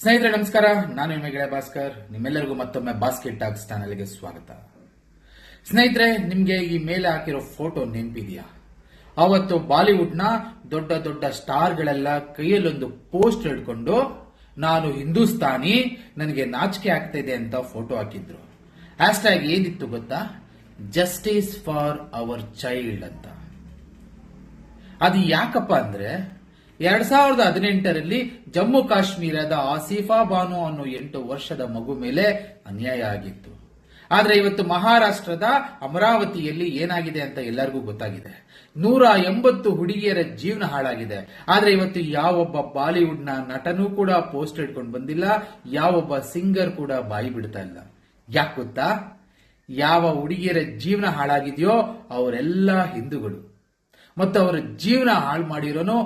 ಸ್ನೇಹಿತರೆ ನಮಸ್ಕಾರ, ನಾನು ನಿಮ್ಮ ಗೆಳೆಯ ಭಾಸ್ಕರ್. ನಿಮ್ಮೆಲ್ಲರಿಗೂ ಮತ್ತೊಮ್ಮೆ ಬಾಸ್ಕೆಟ್ ಟಾಕ್ಸ್ ಚಾನೆಲ್ಗೆ ಸ್ವಾಗತ. ಸ್ನೇಹಿತರೆ, ನಿಮ್ಗೆ ಈ ಮೇಲೆ ಹಾಕಿರೋ ಫೋಟೋ ನೆನಪಿದೆಯಾ? ಅವತ್ತು ಬಾಲಿವುಡ್ನ ದೊಡ್ಡ ದೊಡ್ಡ ಸ್ಟಾರ್ಗಳೆಲ್ಲ ಕೈಯಲ್ಲೊಂದು ಪೋಸ್ಟ್ ಹಿಡ್ಕೊಂಡು ನಾನು ಹಿಂದೂಸ್ತಾನಿ, ನನಗೆ ನಾಚಿಕೆ ಆಗ್ತಾ ಇದೆ ಅಂತ ಫೋಟೋ ಹಾಕಿದ್ರು. ಹ್ಯಾಶ್ಟ್ಯಾಗ್ ಏನಿತ್ತು ಗೊತ್ತಾ? ಜಸ್ಟಿಸ್ ಫಾರ್ ಅವರ್ ಚೈಲ್ಡ್ ಅಂತ. ಅದು ಯಾಕಪ್ಪ ಅಂದ್ರೆ 2018ರಲ್ಲಿ ಜಮ್ಮು ಕಾಶ್ಮೀರದ ಆಸಿಫಾ ಬಾನು ಅನ್ನೋ 8 ವರ್ಷದ ಮಗು ಮೇಲೆ ಅನ್ಯಾಯ ಆಗಿತ್ತು. ಆದ್ರೆ ಇವತ್ತು ಮಹಾರಾಷ್ಟ್ರದ ಅಮರಾವತಿಯಲ್ಲಿ ಏನಾಗಿದೆ ಅಂತ ಎಲ್ಲರಿಗೂ ಗೊತ್ತಾಗಿದೆ. 180 ಹುಡುಗಿಯರ ಜೀವನ ಹಾಳಾಗಿದೆ. ಆದ್ರೆ ಇವತ್ತು ಯಾವೊಬ್ಬ ಬಾಲಿವುಡ್ ನ ನಟನೂ ಕೂಡ ಪೋಸ್ಟ್ ಇಟ್ಕೊಂಡು ಬಂದಿಲ್ಲ, ಯಾವೊಬ್ಬ ಸಿಂಗರ್ ಕೂಡ ಬಾಯಿ ಬಿಡ್ತಾ ಇಲ್ಲ. ಯಾಕೆ ಗೊತ್ತಾ? ಯಾವ ಹುಡುಗಿಯರ ಜೀವನ ಹಾಳಾಗಿದೆಯೋ ಅವರೆಲ್ಲ ಹಿಂದೂಗಳು, ಮತ್ತು ಅವರ ಜೀವನ ಹಾಳು ಮಾಡಿರೋನು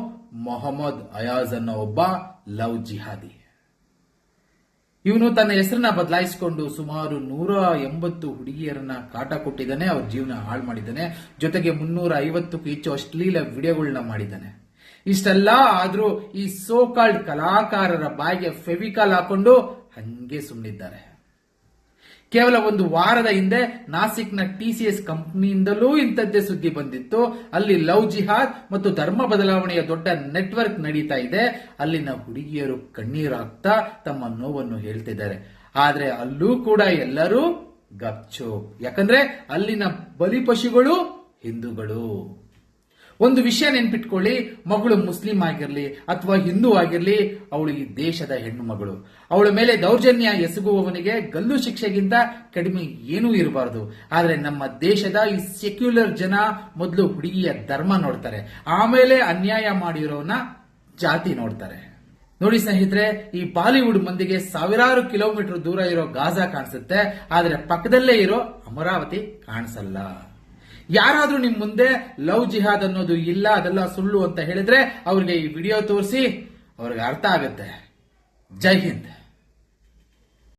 ಮೊಹಮ್ಮದ್ ಅಯಾಜ್ ಅನ್ನೋ ಒಬ್ಬ ಲವ್ ಜಿಹಾದಿ. ಇವನು ತನ್ನ ಹೆಸರನ್ನ ಬದಲಾಯಿಸಿಕೊಂಡು ಸುಮಾರು 180 ಹುಡುಗಿಯರನ್ನ ಕಾಟ ಕೊಟ್ಟಿದ್ದಾನೆ, ಅವ್ರ ಜೀವನ ಹಾಳು ಮಾಡಿದ್ದಾನೆ. ಜೊತೆಗೆ 350ಕ್ಕೂ ಹೆಚ್ಚು ಅಶ್ಲೀಲ ವಿಡಿಯೋಗಳನ್ನ ಮಾಡಿದ್ದಾನೆ. ಇಷ್ಟೆಲ್ಲ ಆದ್ರೂ ಈ ಸೋ ಕಾಲ್ಡ್ ಕಲಾಕಾರರ ಬಾಯಿಗೆ ಫೆವಿಕಾಲ್ ಹಾಕೊಂಡು ಹಂಗೆ ಸುಮ್ಮನಿದ್ದಾರೆ. ಕೇವಲ ಒಂದು ವಾರದ ಹಿಂದೆ ನಾಸಿಕ್ನ TCS ಕಂಪನಿಯಿಂದಲೂ ಇಂಥದ್ದೇ ಸುದ್ದಿ ಬಂದಿತ್ತು. ಅಲ್ಲಿ ಲವ್ ಜಿಹಾದ್ ಮತ್ತು ಧರ್ಮ ಬದಲಾವಣೆಯ ದೊಡ್ಡ ನೆಟ್ವರ್ಕ್ ನಡೀತಾ ಇದೆ. ಅಲ್ಲಿನ ಹುಡುಗಿಯರು ಕಣ್ಣೀರಾಗ್ತಾ ತಮ್ಮ ನೋವನ್ನು ಹೇಳ್ತಿದ್ದಾರೆ. ಆದ್ರೆ ಅಲ್ಲೂ ಕೂಡ ಎಲ್ಲರೂ ಗಪ್ಚೂಪ್. ಯಾಕಂದ್ರೆ ಅಲ್ಲಿನ ಬಲಿಪಶುಗಳು ಹಿಂದೂಗಳು. ಒಂದು ವಿಷಯ ನೆನ್ಪಿಟ್ಕೊಳ್ಳಿ, ಮಗಳು ಮುಸ್ಲಿಂ ಆಗಿರ್ಲಿ ಅಥವಾ ಹಿಂದೂ ಆಗಿರ್ಲಿ, ಅವಳು ಈ ದೇಶದ ಹೆಣ್ಣು ಮಗಳು. ಅವಳ ಮೇಲೆ ದೌರ್ಜನ್ಯ ಎಸಗುವವನಿಗೆ ಗಲ್ಲು ಶಿಕ್ಷೆಗಿಂತ ಕಡಿಮೆ ಏನೂ ಇರಬಾರದು. ಆದ್ರೆ ನಮ್ಮ ದೇಶದ ಈ ಸೆಕ್ಯುಲರ್ ಜನ ಮೊದಲು ಹುಡುಗಿಯ ಧರ್ಮ ನೋಡ್ತಾರೆ, ಆಮೇಲೆ ಅನ್ಯಾಯ ಮಾಡಿರೋನ ಜಾತಿ ನೋಡ್ತಾರೆ. ನೋಡಿ ಸ್ನೇಹಿತರೆ, ಈ ಬಾಲಿವುಡ್ ಮಂದಿಗೆ ಸಾವಿರಾರು ಕಿಲೋಮೀಟರ್ ದೂರ ಇರೋ ಗಾಜಾ ಕಾಣಿಸುತ್ತೆ, ಆದ್ರೆ ಪಕ್ಕದಲ್ಲೇ ಇರೋ ಅಮರಾವತಿ ಕಾಣಿಸಲ್ಲ. ಯಾರಾದ್ರೂ ನಿಮ್ ಮುಂದೆ ಲವ್ ಜಿಹಾದ್ ಅನ್ನೋದು ಇಲ್ಲ, ಅದೆಲ್ಲ ಸುಳ್ಳು ಅಂತ ಹೇಳಿದ್ರೆ ಅವ್ರಿಗೆ ಈ ವಿಡಿಯೋ ತೋರಿಸಿ ಅವ್ರಿಗೆ ಅರ್ಥ ಆಗುತ್ತೆ. ಜೈ ಹಿಂದ್.